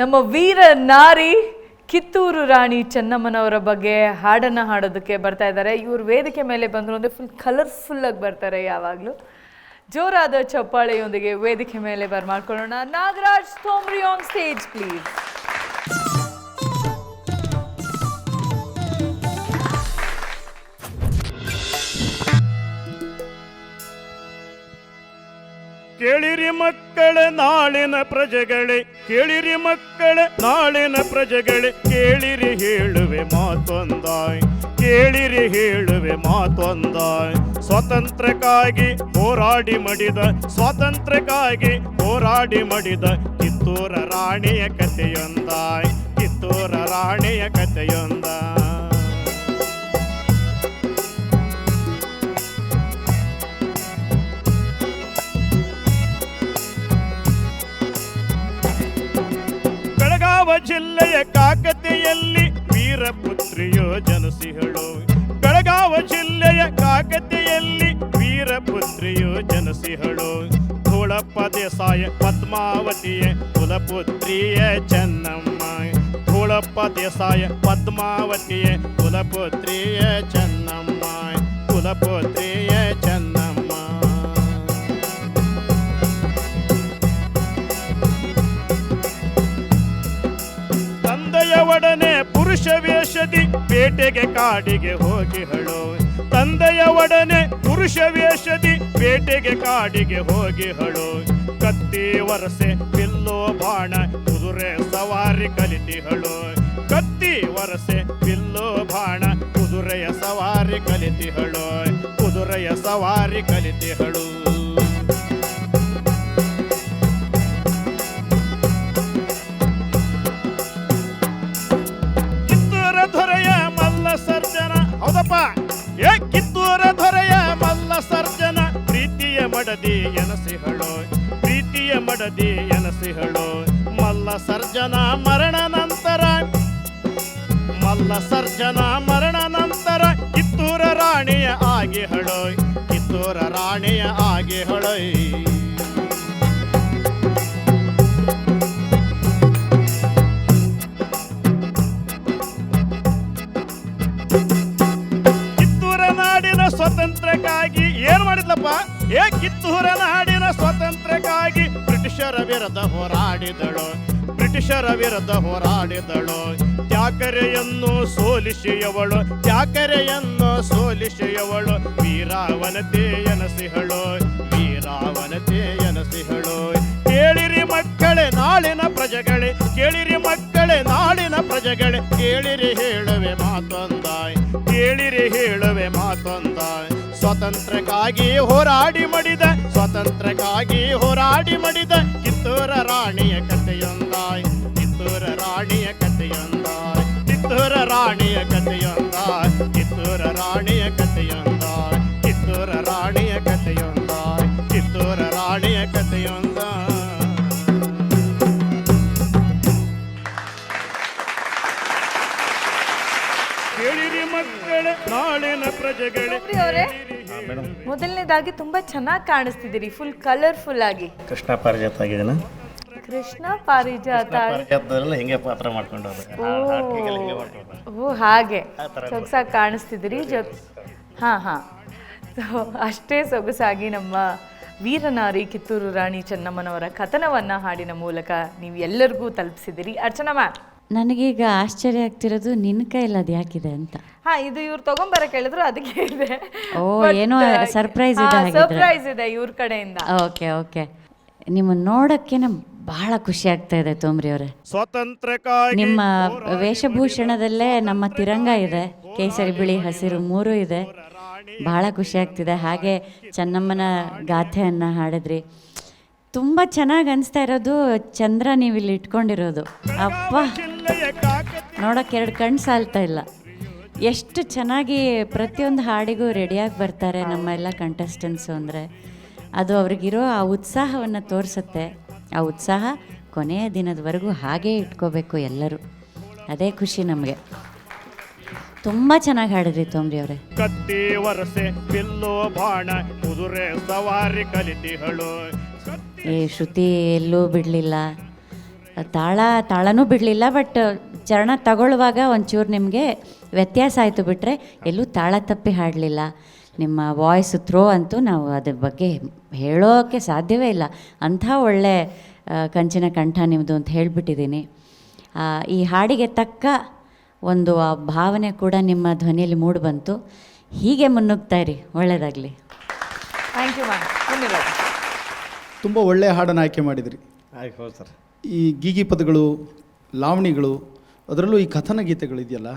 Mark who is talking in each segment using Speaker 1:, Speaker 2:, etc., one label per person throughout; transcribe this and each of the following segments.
Speaker 1: ನಮ್ಮ ವೀರ ನಾರಿ ಕಿತ್ತೂರು ರಾಣಿ ಚೆನ್ನಮ್ಮನವರ ಬಗ್ಗೆ ಹಾಡನ್ನು ಹಾಡೋದಕ್ಕೆ ಬರ್ತಾ ಇದ್ದಾರೆ. ಇವರು ವೇದಿಕೆ ಮೇಲೆ ಬಂದರು ಅಂದರೆ ಫುಲ್ ಕಲರ್ಫುಲ್ ಆಗಿ ಬರ್ತಾರೆ. ಯಾವಾಗಲೂ ಜೋರಾದ ಚಪ್ಪಾಳೆಯೊಂದಿಗೆ ವೇದಿಕೆ ಮೇಲೆ ಬರ್ಮಾಡ್ಕೊಳ್ಳೋಣ. Nagaraj Thomri on stage please.
Speaker 2: ಕೇಳಿರಿ ಮಕ್ಕಳ ನಾಳಿನ ಪ್ರಜೆಗಳೇ, ಕೇಳಿರಿ ಮಕ್ಕಳ ನಾಳಿನ ಪ್ರಜೆಗಳೇ, ಕೇಳಿರಿ ಹೇಳುವೆ ಮಾತೊಂದಾಯ್, ಕೇಳಿರಿ ಹೇಳುವೆ ಮಾತೊಂದಾಯ್. ಸ್ವಾತಂತ್ರ್ಯಕ್ಕಾಗಿ ಹೋರಾಡಿ ಮಡಿದ, ಸ್ವಾತಂತ್ರ್ಯಕ್ಕಾಗಿ ಹೋರಾಡಿ ಮಡಿದ ಕಿತ್ತೂರ ರಾಣಿಯ ಕಥೆಯೊಂದಾಯ್, ಕಿತ್ತೂರ ರಾಣಿಯ ಕಥೆಯೊಂದಾಯ್. ಜಿಲ್ಲೆಯ ಕಾಕತೆಯಲ್ಲಿ ವೀರಪುತ್ರಿಯೋ ಜನಿಸಿಹಳು, ಬೆಳಗಾವ ಜಿಲ್ಲೆಯ ಕಾಕತೆಯಲ್ಲಿ ವೀರಪುತ್ರಿಯೋ ಜನಿಸಿಹಳು. ಧೂಳಪ್ಪ ದೇಸಾಯ ಪದ್ಮಾವತಿಯ ಕುಲಪುತ್ರಿಯ ಚೆನ್ನಮ್ಮ, ಧೂಳಪ್ಪ ದೇಸಾಯ ಪದ್ಮಾವತಿಯ ಕುಲಪುತ್ರಿಯ ಚೆನ್ನಮ್ಮ, ಕುಲಪುತ್ರಿಯ ಚೆನ್ನಮ್ಮ. ತಂದೆಯ ಒಡನೆ ಪುರುಷ ವೇಷದಿ ಬೇಟೆಗೆ ಕಾಡಿಗೆ ಹೋಗಿಹಳು, ತಂದೆಯ ಒಡನೆ ಪುರುಷ ವೇಷದಿ ಬೇಟೆಗೆ ಕಾಡಿಗೆ ಹೋಗಿಹಳು. ಕತ್ತಿ ವರಸೆ ಬಿಲ್ಲೋ ಬಾಣ ಕುದುರೆ ಸವಾರಿ ಕಲಿತಿಹಳು, ಕತ್ತಿ ವರಸೆ ಬಿಲ್ಲೋ ಬಾಣ ಕುದುರೆಯ ಸವಾರಿ ಕಲಿತಿಹಳು, ಕುದುರೆಯ ಸವಾರಿ ಕಲಿತಿಹಳು. ಸರ್ಜನ ಹೌದಪ್ಪ, ಕಿತ್ತೂರ ದೊರೆಯ ಮಲ್ಲ ಸರ್ಜನ ಪ್ರೀತಿಯ ಮಡದಿ ಎನಸಿಹಳು, ಪ್ರೀತಿಯ ಮಡದಿ ಎನಸಿಹಳು. ಮಲ್ಲ ಸರ್ಜನ ಮರಣ ನಂತರ, ಮಲ್ಲ ಸರ್ಜನ ಮರಣ ನಂತರ ಕಿತ್ತೂರ ರಾಣಿಯ ಆಗಿಹಳು, ಕಿತ್ತೂರ ರಾಣಿಯ ಆಗಿಹಳು. ಸ್ವಾತಂತ್ರ್ಯಕ್ಕಾಗಿ ಏನ್ ಮಾಡಿದ್ಲಪ್ಪ, ಕಿತ್ತೂರ ನಾಡಿನ ಸ್ವಾತಂತ್ರ್ಯಕ್ಕಾಗಿ ಬ್ರಿಟಿಷರ ವಿರುದ್ಧ ಹೋರಾಡಿದಳು, ಬ್ರಿಟಿಷರ ವಿರುದ್ಧ ಹೋರಾಡಿದಳು. ತ್ಯಾಕರೆಯನ್ನು ಸೋಲಿಸಿಯವಳು, ತ್ಯಾಕರೆಯನ್ನು ಸೋಲಿಸಿಯವಳು. ವೀರಾವನತೆ ಎನಸಿಹಳು, ವೀರಾವನತೆ ಎನಸಿಹಳು. ಕೇಳಿರಿ ಮಕ್ಕಳೇ ನಾಳಿನ ಪ್ರಜೆಗಳೇ, ಕೇಳಿರಿ ಮಕ್ಕಳೇ ನಾಳಿನ ಪ್ರಜೆಗಳೇ, ಕೇಳಿರಿ ಹೇಳುವೆ ಮಾತೊಂದಾಯ್, ಕೇಳಿರಿ ಹೇಳುವೆ ಮಾತೊಂದಾಯ್. ಸ್ವಾತಂತ್ರ್ಯಕ್ಕಾಗಿ ಹೋರಾಡಿ ಮಡಿದ, ಸ್ವಾತಂತ್ರ್ಯಕ್ಕಾಗಿ ಹೋರಾಡಿ ಮಡಿದ ಕಿತ್ತೂರ ರಾಣಿಯ ಕಥೆಯೊಂದಾಯ್, ಕಿತ್ತೂರ ರಾಣಿಯ ಕಥೆಯೊಂದಾಯ್, ಕಿತ್ತೂರ ರಾಣಿಯ ಕಥೆಯೊಂದಾಯ್, ಕಿತ್ತೂರ ರಾಣಿಯ ಕಥೆಯೊಂದಾಯ್, ಕಿತ್ತೂರ ರಾಣಿಯ ಕಥೆಯೊಂದಾಯ್, ಕಿತ್ತೂರ ರಾಣಿಯ ಕಥೆಯೊಂದಾಯ್. ಕೇಳಿರಿ ಮಕ್ಕಳ ನಾಳಿನ ಪ್ರಜೆಗಳೇ.
Speaker 1: ಮೊದಲನೇದಾಗಿ ತುಂಬಾ ಚೆನ್ನಾಗಿ ಕಾಣಿಸ್ತಿದ್ದೀರಿ, ಫುಲ್ ಕಲರ್ಫುಲ್ ಆಗಿ.
Speaker 3: ಕೃಷ್ಣ ಪಾರಿಜಾತ ಆಗಿದ್ದೇನೆ,
Speaker 1: ಕೃಷ್ಣ ಪಾರಿಜಾತ
Speaker 3: ಹಿಂಗೆ ಪಾತ್ರ ಮಾಡ್ಕೊಂಡು
Speaker 1: ಓ ಹಾಗೆ ಸೊಗಸಾಗಿ ಕಾಣಿಸ್ತಿದ್ದೀರಿ. ಹಾ ಹಾ ಅಷ್ಟೇ ಸೊಗಸಾಗಿ ನಮ್ಮ ವೀರನಾರಿ ಕಿತ್ತೂರು ರಾಣಿ ಚೆನ್ನಮ್ಮನವರ ಕಥನವನ್ನ ಹಾಡಿನ ಮೂಲಕ ನೀವು ಎಲ್ಲರಿಗೂ ತಲುಪಿಸಿದಿರಿ. ಅರ್ಚನಾ ಮ್ಯಾಮ್,
Speaker 4: ನನಗೀಗ ಆಶ್ಚರ್ಯ ಆಗ್ತಿರೋದು ನಿನ್ನ ಕೈಯಲ್ಲಿ ಅದು ಯಾಕಿದೆ ಅಂತ.
Speaker 1: ಹಾ, ಇದು ಇವ್ರು ತಗೊಂಬರಕ್ಕೆ ಹೇಳಿದ್ರು, ಅದಕ್ಕೆ ಇದೆ.
Speaker 4: ಓ, ಏನೋ ಸರ್ಪ್ರೈಸ್ ಇದೆ,
Speaker 1: ಸರ್ಪ್ರೈಸ್ ಇದೆ ಇವ್ರ ಕಡೆಯಿಂದ.
Speaker 4: ಓಕೆ ಓಕೆ, ನಿಮ್ಮನ್ನು ನೋಡೋಕ್ಕೇನೆ ಬಹಳ ಖುಷಿ ಆಗ್ತಾ ಇದೆ ತೋಮ್ರಿ ಅವರೇ.
Speaker 2: ಸ್ವಾತಂತ್ರ್ಯಕ್ಕಾಗಿ
Speaker 4: ನಿಮ್ಮ ವೇಷಭೂಷಣದಲ್ಲೇ ನಮ್ಮ ತಿರಂಗ ಇದೆ, ಕೇಸರಿ ಬಿಳಿ ಹಸಿರು ಮೂರು ಇದೆ. ಬಹಳ ಖುಷಿ ಆಗ್ತಿದೆ. ಹಾಗೆ ಚೆನ್ನಮ್ಮನ ಗಾಥೆಯನ್ನು ಹಾಡಿದ್ರಿ, ತುಂಬ ಚೆನ್ನಾಗಿ ಅನಿಸ್ತಾ ಇರೋದು. ಚಂದ್ರ ನೀವು ಇಲ್ಲಿ ಇಟ್ಕೊಂಡಿರೋದು, ಅಪ್ಪ ನೋಡೋಕೆ ಎರಡು ಕಣ್ಣು ಸಾಲ್ತಾ ಇಲ್ಲ. ಎಷ್ಟು ಚೆನ್ನಾಗಿ ಪ್ರತಿಯೊಂದು ಹಾಡಿಗೂ ರೆಡಿಯಾಗಿ ಬರ್ತಾರೆ ನಮ್ಮ ಎಲ್ಲ ಕಂಟೆಸ್ಟೆಂಟ್ಸು. ಅಂದರೆ ಅದು ಅವ್ರಿಗಿರೋ ಆ ಉತ್ಸಾಹವನ್ನು ತೋರಿಸುತ್ತೆ. ಆ ಉತ್ಸಾಹ ಕೊನೆಯ ದಿನದವರೆಗೂ ಹಾಗೇ ಇಟ್ಕೋಬೇಕು ಎಲ್ಲರೂ, ಅದೇ ಖುಷಿ ನಮಗೆ. ತುಂಬ ಚೆನ್ನಾಗಿ ಹಾಡಿದ್ರಿ ತೋಮ್ರಿ ಅವರೇ.
Speaker 2: ಕತ್ತಿ ವರಸೆ ಬಿಲ್ಲೋ ಬಾಣ ಕುದುರೆ ಸವಾರಿ ಕಲಿತಿಹಳು.
Speaker 4: ಈ ಶ್ರುತಿ ಎಲ್ಲೂ ಬಿಡಲಿಲ್ಲ, ತಾಳನೂ ಬಿಡಲಿಲ್ಲ. ಬಟ್ ಚರಣ ತಗೊಳ್ಳುವಾಗ ಒಂಚೂರು ನಿಮಗೆ ವ್ಯತ್ಯಾಸ ಆಯಿತು ಬಿಟ್ಟರೆ ಎಲ್ಲೂ ತಾಳ ತಪ್ಪಿ ಹಾಡಲಿಲ್ಲ. ನಿಮ್ಮ ವಾಯ್ಸ್ ಥ್ರೋ ಅಂತೂ ನಾವು ಅದ್ರ ಬಗ್ಗೆ ಹೇಳೋಕ್ಕೆ ಸಾಧ್ಯವೇ ಇಲ್ಲ. ಅಂಥ ಒಳ್ಳೆ ಕಂಚಿನ ಕಂಠ ನಿಮ್ಮದು ಅಂತ ಹೇಳಿಬಿಟ್ಟಿದ್ದೀನಿ. ಈ ಹಾಡಿಗೆ ತಕ್ಕ ಒಂದು ಆ ಭಾವನೆ ಕೂಡ ನಿಮ್ಮ ಧ್ವನಿಯಲ್ಲಿ ಮೂಡಿಬಂತು. ಹೀಗೆ ಮುನ್ನುಗ್ತಾ ಇರಿ, ಒಳ್ಳೆಯದಾಗಲಿ.
Speaker 1: Thank you ma'am.
Speaker 5: ತುಂಬ ಒಳ್ಳೆಯ ಹಾಡನ್ನು ಆಯ್ಕೆ ಮಾಡಿದಿರಿ.
Speaker 3: ಆಯ್ತು ಹೌದು ಸರ್.
Speaker 5: ಈ ಗೀಗಿ ಪದಗಳು, ಲಾವಣಿಗಳು, ಅದರಲ್ಲೂ ಈ ಕಥನ ಗೀತೆಗಳಿದೆಯಲ್ಲ,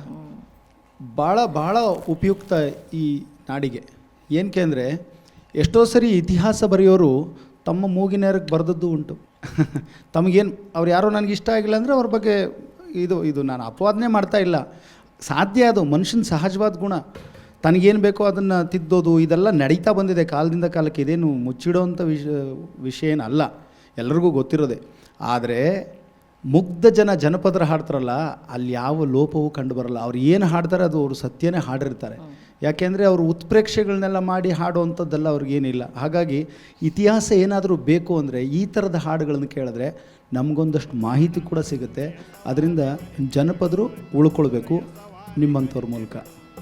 Speaker 5: ಭಾಳ ಉಪಯುಕ್ತ ಈ ನಾಡಿಗೆ. ಏನಕ್ಕೆ ಅಂದರೆ ಎಷ್ಟೋ ಸರಿ ಇತಿಹಾಸ ಬರೆಯೋರು ತಮ್ಮ ಮೂಗಿನೇರಕ್ಕೆ ಬರೆದದ್ದು ಉಂಟು. ತಮಗೇನು ಅವ್ರು ಯಾರೋ ನನಗೆ ಇಷ್ಟ ಆಗಿಲ್ಲ ಅಂದರೆ ಅವ್ರ ಬಗ್ಗೆ ಇದು ನಾನು ಅಪವಾದನೆ ಮಾಡ್ತಾ ಇಲ್ಲ. ಸಾಧ್ಯ ಅದು ಮನುಷ್ಯನ ಸಹಜವಾದ ಗುಣ. ತನಗೇನು ಬೇಕೋ ಅದನ್ನು ತಿದ್ದೋದು ಇದೆಲ್ಲ ನಡೀತಾ ಬಂದಿದೆ ಕಾಲದಿಂದ ಕಾಲಕ್ಕೆ. ಇದೇನು ಮುಚ್ಚಿಡೋವಂಥ ವಿಷಯ ಏನಲ್ಲ, ಎಲ್ರಿಗೂ ಗೊತ್ತಿರೋದೆ. ಆದರೆ ಮುಗ್ಧ ಜನಪದರ ಹಾಡ್ತಾರಲ್ಲ, ಅಲ್ಲಿ ಯಾವ ಲೋಪವೂ ಕಂಡು ಬರಲ್ಲ. ಅವ್ರು ಏನು ಹಾಡ್ತಾರೆ ಅದು ಅವರು ಸತ್ಯನೇ ಹಾಡಿರ್ತಾರೆ. ಯಾಕೆಂದರೆ ಅವರು ಉತ್ಪ್ರೇಕ್ಷೆಗಳನ್ನೆಲ್ಲ ಮಾಡಿ ಹಾಡುವಂಥದ್ದೆಲ್ಲ ಅವ್ರಿಗೇನಿಲ್ಲ. ಹಾಗಾಗಿ ಇತಿಹಾಸ ಏನಾದರೂ ಬೇಕು ಅಂದರೆ ಈ ಥರದ ಹಾಡುಗಳನ್ನು ಕೇಳಿದ್ರೆ ನಮಗೊಂದಷ್ಟು ಮಾಹಿತಿ ಕೂಡ ಸಿಗುತ್ತೆ. ಅದರಿಂದ ಜನಪದರು ಉಳ್ಕೊಳ್ಬೇಕು ನಿಮ್ಮಂಥವ್ರ ಮೂಲಕ.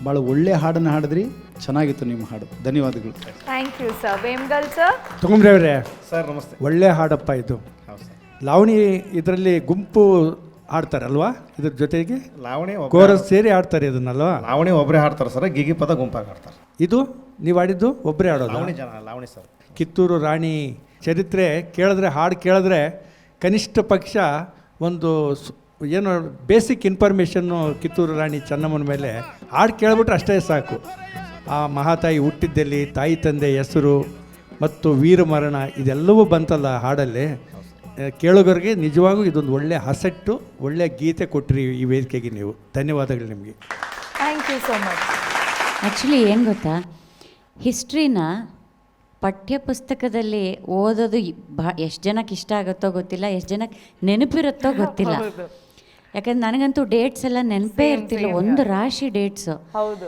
Speaker 5: ಭಾಳ ಒಳ್ಳೆಯ ಹಾಡನ್ನು ಹಾಡಿದ್ರಿ, ಚೆನ್ನಾಗಿತ್ತು ನಿಮ್ಮ ಹಾಡು. ಧನ್ಯವಾದಗಳು.
Speaker 1: Thank you sir. Vemgal sir.
Speaker 6: ತಗೊಂಬ್ರಿ ಅವರೇ,
Speaker 3: ಸರ್ ನಮಸ್ತೆ.
Speaker 6: ಒಳ್ಳೆ ಹಾಡಪ್ಪ ಇದು.
Speaker 3: ಹೌದು ಸರ್.
Speaker 6: ಲಾವಣಿ ಇದರಲ್ಲಿ ಗುಂಪು ಹಾಡ್ತಾರಲ್ವಾ, ಇದ್ರ ಜೊತೆಗೆ
Speaker 3: ಲಾವಣಿ
Speaker 6: ಕೋರಸ್ ಸೇರಿ ಹಾಡ್ತಾರೆ ಇದನ್ನಲ್ವಾ?
Speaker 3: ಲಾವಣಿ ಒಬ್ಬರೇ ಹಾಡ್ತಾರೆ ಸರ್, ಗಿಗಿ ಪದ ಗುಂಪಾಗಿ ಹಾಡ್ತಾರೆ.
Speaker 6: ಇದು ನೀವು ಆಡಿದ್ದು ಒಬ್ಬರೇ ಆಡೋದು?
Speaker 3: ಲಾವಣಿ ಸರ್.
Speaker 6: ಕಿತ್ತೂರು ರಾಣಿ ಚರಿತ್ರೆ ಕೇಳಿದ್ರೆ, ಹಾಡು ಕೇಳಿದ್ರೆ ಕನಿಷ್ಠ ಪಕ್ಷ ಒಂದು ಏನು ಬೇಸಿಕ್ ಇನ್ಫಾರ್ಮೇಷನ್ನು ಕಿತ್ತೂರು ರಾಣಿ ಚೆನ್ನಮ್ಮನ ಮೇಲೆ ಹಾಡು ಕೇಳಿಬಿಟ್ರೆ ಅಷ್ಟೇ ಸಾಕು. ಆ ಮಹಾತಾಯಿ ಹುಟ್ಟಿದ್ದಲ್ಲಿ, ತಾಯಿ ತಂದೆ ಹೆಸರು ಮತ್ತು ವೀರಮರಣ ಇದೆಲ್ಲವೂ ಬಂತಲ್ಲ ಹಾಡಲ್ಲಿ. ಕೇಳೋಗರಿಗೆ ನಿಜವಾಗೂ ಇದೊಂದು ಒಳ್ಳೆಯ ಹಸೆಟ್ಟು, ಒಳ್ಳೆಯ ಗೀತೆ ಕೊಟ್ಟಿರಿ ಈ ವೇದಿಕೆಗೆ. ನೀವು ಧನ್ಯವಾದಗಳು ನಿಮಗೆ.
Speaker 1: Thank you so much.
Speaker 4: Actually ಏನು ಗೊತ್ತಾ, ಹಿಸ್ಟ್ರಿನ ಪಠ್ಯಪುಸ್ತಕದಲ್ಲಿ ಓದೋದು ಎಷ್ಟು ಜನಕ್ಕೆ ಇಷ್ಟ ಆಗುತ್ತೋ ಗೊತ್ತಿಲ್ಲ, ಎಷ್ಟು ಜನಕ್ಕೆ ನೆನಪಿರುತ್ತೋ ಗೊತ್ತಿಲ್ಲ. ಯಾಕಂದ್ರೆ ನನಗಂತೂ ಡೇಟ್ಸ್ ಎಲ್ಲ ನೆನಪೇ ಇರ್ತಿಲ್ಲ, ಒಂದು ರಾಶಿ ಡೇಟ್ಸು.
Speaker 1: ಹೌದು.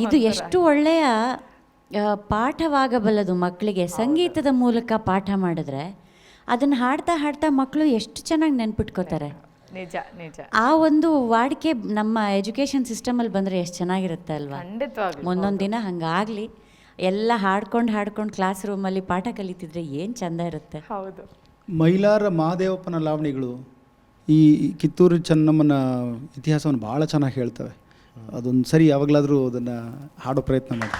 Speaker 4: ಇದು ಎಷ್ಟು ಒಳ್ಳೆಯ ಪಾಠವಾಗಬಲ್ಲದು ಮಕ್ಕಳಿಗೆ. ಸಂಗೀತದ ಮೂಲಕ ಪಾಠ ಮಾಡಿದ್ರೆ ಅದನ್ನು ಹಾಡ್ತಾ ಹಾಡ್ತಾ ಮಕ್ಕಳು ಎಷ್ಟು ಚೆನ್ನಾಗಿ ನೆನ್ಪಿಟ್ಕೋತಾರೆ.
Speaker 1: ನಿಜ ನಿಜ.
Speaker 4: ಆ ಒಂದು ವಾಡಿಕೆ ನಮ್ಮ ಎಜುಕೇಷನ್ ಸಿಸ್ಟಮಲ್ಲಿ ಬಂದರೆ ಎಷ್ಟು ಚೆನ್ನಾಗಿರುತ್ತೆ ಅಲ್ವಾ?
Speaker 1: ಖಂಡಿತವಾಗ್ಲೂ.
Speaker 4: ಮುಂದೊಂದು ದಿನ ಹಂಗಾಗಲಿ. ಎಲ್ಲ ಹಾಡ್ಕೊಂಡು ಕ್ಲಾಸ್ ರೂಮಲ್ಲಿ ಪಾಠ ಕಲಿತಿದ್ರೆ ಏನು ಚೆಂದ ಇರುತ್ತೆ.
Speaker 1: ಹೌದು.
Speaker 5: ಮೈಲಾರ ಮಹಾದೇವಪ್ಪನ ಲಾವಣಿಗಳು ಈ ಕಿತ್ತೂರು ಚೆನ್ನಮ್ಮನ ಇತಿಹಾಸವನ್ನು ಭಾಳ ಚೆನ್ನಾಗಿ ಹೇಳ್ತವೆ. ಅದೊಂದು ಸರಿ ಯಾವಾಗಲಾದರೂ ಅದನ್ನು ಹಾಡೋ ಪ್ರಯತ್ನ ಮಾಡಿ.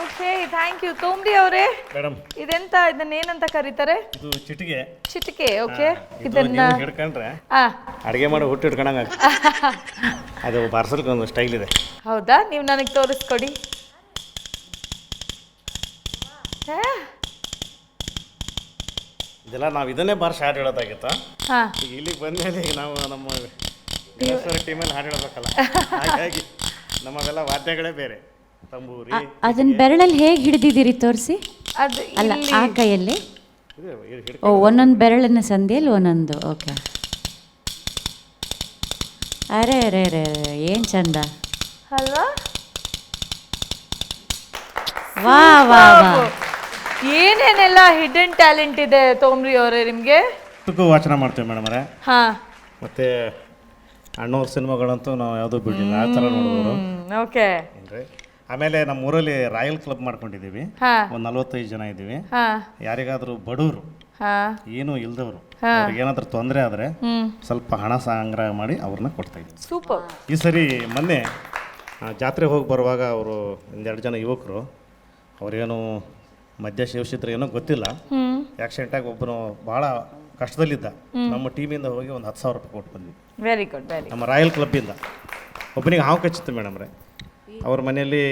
Speaker 1: Okay, thank you. ತೋಮ್ರಿ ಅವರೇ,
Speaker 3: ಮೇಡಮ್
Speaker 1: ಇದೆಂತ, ಇದನ್ನೇನಂತ ಕರೀತಾರೆ?
Speaker 3: ಇದು ಚಿಟಿಗೆ.
Speaker 1: ಚಿಟಿಕೆ. ಓಕೆ, ಇದನ್ನ
Speaker 3: ನೀವು ಹಿಡ್ಕೊಂಡ್ರೆ ಅಡುಗೆ ಮಾಡಿ ಹುಟ್ಟು ಹಿಡ್ಕೊಂಡಂಗೆ ಅದು ಬಾರ್ಸಲ್ಗೆ ಒಂದು ಸ್ಟೈಲ್ ಇದೆ.
Speaker 1: ಹೌದಾ? ನೀವು ನನಗೆ ತೋರಿಸ್ಕೊಡಿ.
Speaker 3: ಇದೆಲ್ಲ ನಾವು ಇದನ್ನೇ ಬಾರ್ಸ್ ಹಾಡು ಹೇಳೋದಾಗಿತ್ತು.
Speaker 1: ಹಾಂ,
Speaker 3: ಈಗ ಇಲ್ಲಿಗೆ ಬಂದಮೇಲೆ ಈಗ ನಾವು ನಮ್ಮ ಟೀಮಲ್ಲಿ ಹಾಡು ಹೇಳಬೇಕಲ್ಲ, ಹಾಗಾಗಿ ನಮ್ಮವೆಲ್ಲ ವಾದ್ಯಗಳೇ ಬೇರೆ. ತಂಬೂರಿ.
Speaker 4: ಅದನ್ನ ಬೆರಳಲ್ಲಿ ಹೇಗೆ ಹಿಡಿದಿದ್ದೀರಿ ತೋರಿಸಿ?
Speaker 1: ಅದು
Speaker 4: ಅಲ್ಲ,
Speaker 1: ಇಲ್ಲಿ
Speaker 4: ಆ ಕೈಯಲ್ಲಿ. ಓ, ಒಂದೊಂದು ಬೆರಳಿನ ಸಂಧಿಯಲ್ಲಿ ಒಂದೊಂದು. ಓಕೆ. ಅರೆ ಅರೆ ಅರೆ, ಏನು ಚಂದ
Speaker 1: ಅಲ್ವಾ?
Speaker 4: ವಾ ವಾ ವಾ.
Speaker 1: ಏನೇನೆಲ್ಲ ಹಿಡನ್ ಟ್ಯಾಲೆಂಟ್ ಇದೆ ತೋಮ್ರಿ ಅವರೇ ನಿಮಗೆ.
Speaker 3: ಪುಸ್ತಕ ವಾಚನ ಮಾಡ್ತೀವಿ ಮೇಡಮ್ ಅವರೇ.
Speaker 1: ಹಾಂ.
Speaker 3: ಮತ್ತು ಅಣ್ಣವ್ರ ಸಿನಿಮಾಗಳಂತೂ ನಾವು ಯಾವುದೂ ಬಿಡಲಿಲ್ಲ, ಆ ಥರ ನೋಡೋರು.
Speaker 1: ಓಕೆ.
Speaker 3: ಏನ್ರಿ, ಆಮೇಲೆ ನಮ್ಮ ಊರಲ್ಲಿ ರಾಯಲ್ ಕ್ಲಬ್ ಮಾಡ್ಕೊಂಡಿದ್ದೀವಿ.
Speaker 1: ಹಾಂ
Speaker 3: ಒಂದು 45 ಜನ ಇದ್ದೀವಿ.
Speaker 1: ಹಾಂ
Speaker 3: ಯಾರಿಗಾದರೂ ಬಡವರು,
Speaker 1: ಹಾಂ
Speaker 3: ಏನೂ ಇಲ್ದವರು, ಅವ್ರಿಗೇನಾದ್ರೂ ತೊಂದರೆ ಆದರೆ ಸ್ವಲ್ಪ ಹಣ ಸಂಗ್ರಹ ಮಾಡಿ ಅವ್ರನ್ನ ಕೊಡ್ತಾ ಇದ್ವಿ.
Speaker 1: ಸೂಪರ್.
Speaker 3: ಈ ಸರಿ ಮೊನ್ನೆ ಜಾತ್ರೆ ಹೋಗಿ ಬರುವಾಗ ಅವರು 1-2 ಜನ ಯುವಕರು, ಅವ್ರೇನು ಮದ್ಯ ಸೇವಿಸಿದ್ರೆ ಏನೋ ಗೊತ್ತಿಲ್ಲ, ಆಕ್ಸಿಡೆಂಟಾಗಿ ಒಬ್ಬನು ಭಾಳ ಕಷ್ಟದಲ್ಲಿದ್ದ. ನಮ್ಮ ಟೀಮಿಂದ ಹೋಗಿ ಒಂದು 10,000 ರೂಪಾಯಿ ಕೊಟ್ಟು ಬಂದ್ವಿ.
Speaker 1: Very good. ವೆರಿ
Speaker 3: ನಮ್ಮ ರಾಯಲ್ ಕ್ಲಬ್ಬಿಂದ. ಒಬ್ಬನಿಗೆ ಹಾವು ಕಚ್ಚಿತ್ತು ಮೇಡಮ್ರೆ. ಅವ್ರ ಮನೆಯಲ್ಲಿ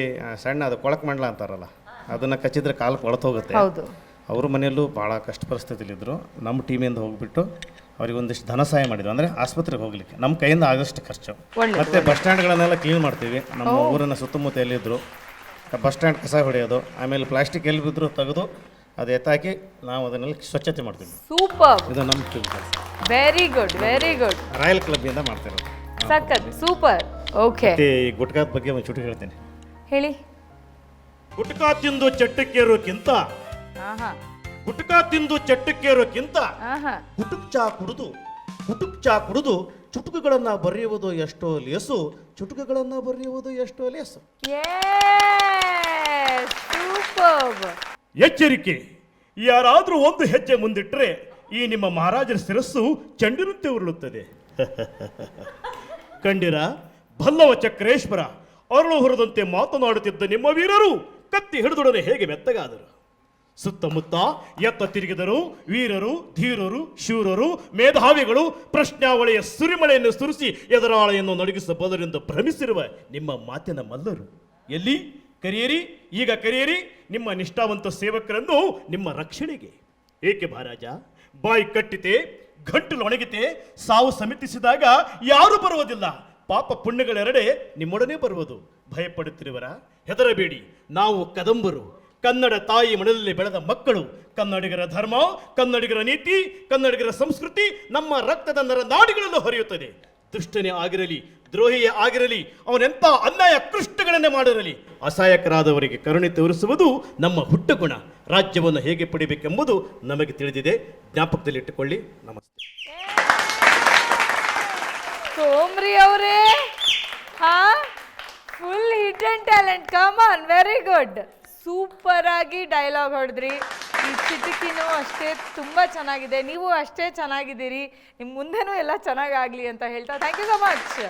Speaker 3: ಸಣ್ಣ ಅದು ಕೊಳಕ್ ಮಂಡಲ ಅಂತಾರಲ್ಲ, ಅದನ್ನು ಕಚ್ಚಿದ್ರೆ ಕಾಲು ಕೊಳತೋಗುತ್ತೆ.
Speaker 1: ಹೌದು.
Speaker 3: ಅವ್ರ ಮನೆಯಲ್ಲೂ ಭಾಳ ಕಷ್ಟ ಪರಿಸ್ಥಿತಿಲಿದ್ದರು. ನಮ್ಮ ಟೀಮಿಂದ ಹೋಗಿಬಿಟ್ಟು ಅವ್ರಿಗೆ ಒಂದಿಷ್ಟು ಧನ ಸಹಾಯ ಮಾಡಿದ್ವಿ. ಅಂದರೆ ಆಸ್ಪತ್ರೆಗೆ ಹೋಗಲಿಕ್ಕೆ ನಮ್ಮ ಕೈಯಿಂದ ಆದಷ್ಟು ಖರ್ಚು. ಮತ್ತು ಬಸ್ ಸ್ಟ್ಯಾಂಡ್ಗಳನ್ನೆಲ್ಲ ಕ್ಲೀನ್ ಮಾಡ್ತೀವಿ. ನಮ್ಮ ಊರಿನ ಸುತ್ತಮುತ್ತ ಎಲ್ಲಿದ್ದರು ಬಸ್ ಸ್ಟ್ಯಾಂಡ್ ಕಸ ಹೊಡೆಯೋದು, ಆಮೇಲೆ ಪ್ಲಾಸ್ಟಿಕ್ ಎಲ್ಲಿ ಬಿದ್ದರೂ ತೆಗೆದು ಅದು ಎತ್ತಾಕಿ ನಾವು ಅದನ್ನೆಲ್ಲ ಸ್ವಚ್ಛತೆ ಮಾಡ್ತೀವಿ.
Speaker 1: ಸೂಪರ್.
Speaker 3: ಇದು ನಮ್ಮ team.
Speaker 1: Very good. Very good.
Speaker 3: Royal ಕ್ಲಬ್ಬಿಂದ ಮಾಡ್ತಿರೋದು.
Speaker 1: ಸಖತ್. ಸೂಪರ್. ಓಕೆ.
Speaker 3: ಮತ್ತು ಈ ಗುಟ್ಕಾದ ಬಗ್ಗೆ ಒಂದು ಚುಟುಕು ಹೇಳ್ತೀನಿ.
Speaker 1: ಹೇಳಿ.
Speaker 2: ಗುಟ್ಕಾ ತಿಂದು ಚಟ್ಟಕ್ಕೇರೋಕ್ಕಿಂತ
Speaker 1: ಹಾಂ ಹಾಂ
Speaker 3: ಗುಟ್ಕಾ ತಿಂದು ಚಟ್ಟಕ್ಕೇರೋಕ್ಕಿಂತ
Speaker 1: ಆಹಾ
Speaker 3: ಕುಟುಕ್ ಚಾ ಕುಡಿದು ಚುಟುಕುಗಳನ್ನ ಬರೆಯುವುದು ಎಷ್ಟೋ ಲೇಸು, ಚುಟುಕುಗಳನ್ನ ಬರೆಯುವುದು ಎಷ್ಟೋ ಲೇಸು.
Speaker 1: ಸೂಪರ್.
Speaker 2: ಎಚ್ಚರಿಕೆ, ಯಾರಾದ್ರೂ ಒಂದು ಹೆಜ್ಜೆ ಮುಂದಿಟ್ರೆ ಈ ನಿಮ್ಮ ಮಹಾರಾಜರ ಶಿರಸ್ಸು ಚೆಂಡಿನಂತೆ ಉರುಳುತ್ತದೆ. ಕಂಡಿರ ಭಲ್ಲವ ಚಕ್ರೇಶ್ವರ ಅರಳು ಹೊರದಂತೆ ಮಾತನಾಡುತ್ತಿದ್ದ ನಿಮ್ಮ ವೀರರು ಕತ್ತಿ ಹಿಡಿದೊಡನೆ ಹೇಗೆ ಮೆತ್ತಗಾದರು. ಸುತ್ತಮುತ್ತ ಎತ್ತ ತಿರುಗಿದರು ವೀರರು, ಧೀರರು, ಶೂರರು, ಮೇಧಾವಿಗಳು ಪ್ರಶ್ನಾವಳಿಯ ಸುರಿಮಳೆಯನ್ನು ಸುರಿಸಿ ಎದುರಾಳೆಯನ್ನು ನಡುಗಿಸಬಲ್ಲರೆಂದು ಭ್ರಮಿಸಿರುವ ನಿಮ್ಮ ಮಾತಿನ ಮಲ್ಲರು ಎಲ್ಲಿ? ಕರೆಯಿರಿ, ಈಗ ಕರೆಯಿರಿ ನಿಮ್ಮ ನಿಷ್ಠಾವಂತ ಸೇವಕರನ್ನು ನಿಮ್ಮ ರಕ್ಷಣೆಗೆ. ಏಕೆ ಮಹಾರಾಜ, ಬಾಯಿ ಕಟ್ಟಿತೆ, ಗಂಟಲು ಒಣಗಿತೆ, ಸಾವು ಸಮಿತಿಸಿದಾಗ ಯಾರು ಬರುವುದಿಲ್ಲ, ಪಾಪ ಪುಣ್ಯಗಳೆರಡೆ ನಿಮ್ಮೊಡನೆ ಬರುವುದು. ಭಯಪಡುತ್ತಿರುವರ? ಹೆದರಬೇಡಿ, ನಾವು ಕದಂಬರು, ಕನ್ನಡ ತಾಯಿ ಮನೆಯಲ್ಲಿ ಬೆಳೆದ ಮಕ್ಕಳು. ಕನ್ನಡಿಗರ ಧರ್ಮ, ಕನ್ನಡಿಗರ ನೀತಿ, ಕನ್ನಡಿಗರ ಸಂಸ್ಕೃತಿ ನಮ್ಮ ರಕ್ತದ ನರನಾಡಿಗಳಲ್ಲೂ ಹರಿಯುತ್ತದೆ. ದುಷ್ಟನೇ ಆಗಿರಲಿ, ದ್ರೋಹಿಯೇ ಆಗಿರಲಿ, ಅವನೆಂಥ ಅನ್ಯಾಯ ಕೃಷ್ಣಗಳನ್ನೇ ಮಾಡಿರಲಿ, ಅಸಹಾಯಕರಾದವರಿಗೆ ಕರುಣೆ ತೋರಿಸುವುದು ನಮ್ಮ ಹುಟ್ಟುಗುಣ. ರಾಜ್ಯವನ್ನು ಹೇಗೆ ಪಡಿಬೇಕೆಂಬುದು ನಮಗೆ ತಿಳಿದಿದೆ, ಜ್ಞಾಪಕದಲ್ಲಿಟ್ಟುಕೊಳ್ಳಿ. ನಮಸ್ತೆ.
Speaker 1: ಸೋಮ್ರಿ ಅವರೇ, ಹಾ, full hidden talent. Come on, very good. Super ಆಗಿ ಡೈಲಾಗ್ ಹೊಡೆದ್ರಿ. ಈ ಚಿಟಕಿನೂ ಅಷ್ಟೇ ತುಂಬ ಚೆನ್ನಾಗಿದೆ, ನೀವು ಅಷ್ಟೇ ಚೆನ್ನಾಗಿದ್ದೀರಿ. ನಿಮ್ಮ ಮುಂದೆನೂ ಎಲ್ಲ ಚೆನ್ನಾಗಾಗಲಿ ಅಂತ ಹೇಳ್ತಾ ಥ್ಯಾಂಕ್ ಯು ಸೊ ಮಚ್.